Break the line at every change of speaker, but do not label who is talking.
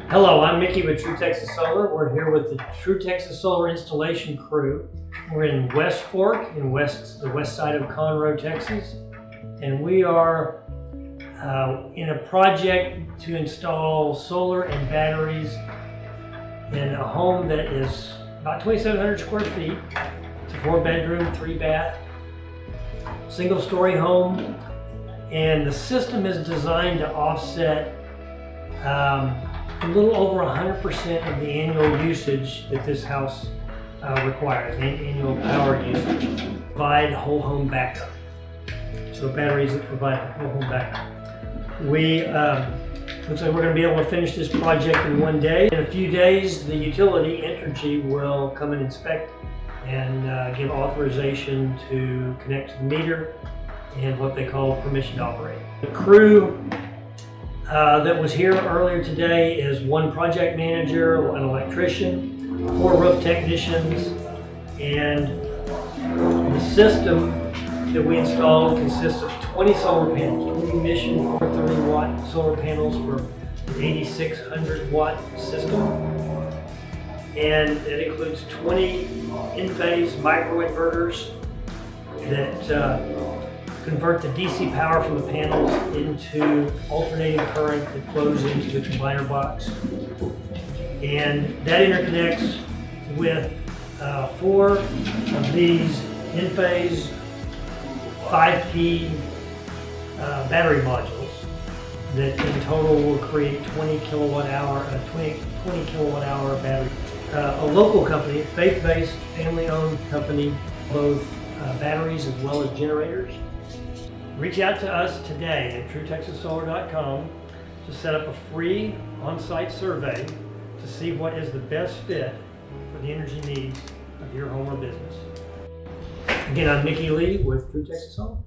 Hello, I'm Mickey with True Texas Solar. We're here with the True Texas Solar installation crew. We're in West Fork, the west side of Conroe, Texas, and we are in a project to install solar and batteries in a home that is about 2,700 square feet. It's a 4-bedroom, 3-bath, single-story home, and the system is designed to offset a little over 100% of the annual usage that this house requires, annual power usage. Provide whole home backup. So batteries that provide whole home backup. Looks like we're going to be able to finish this project in one day. In a few days, the utility, Entergy, will come and inspect and give authorization to connect to the meter and what they call permission to operate. The crew that was here earlier today is one project manager, an electrician, 4 roof technicians, and the system that we installed consists of 20 solar panels, 20 Mission 430-watt solar panels for an 8,600-watt system. And it includes 20 in-phase microinverters that convert the DC power from the panels into alternating current that flows into the combiner box. And that interconnects with 4 of these in-phase 5P battery modules that in total will create 20 kilowatt hour battery. A local company, faith-based, family-owned company, both batteries as well as generators. Reach out to us today at truetexassolar.com to set up a free on-site survey to see what is the best fit for the energy needs of your home or business. Again, I'm Mickey Lee with True Texas Solar.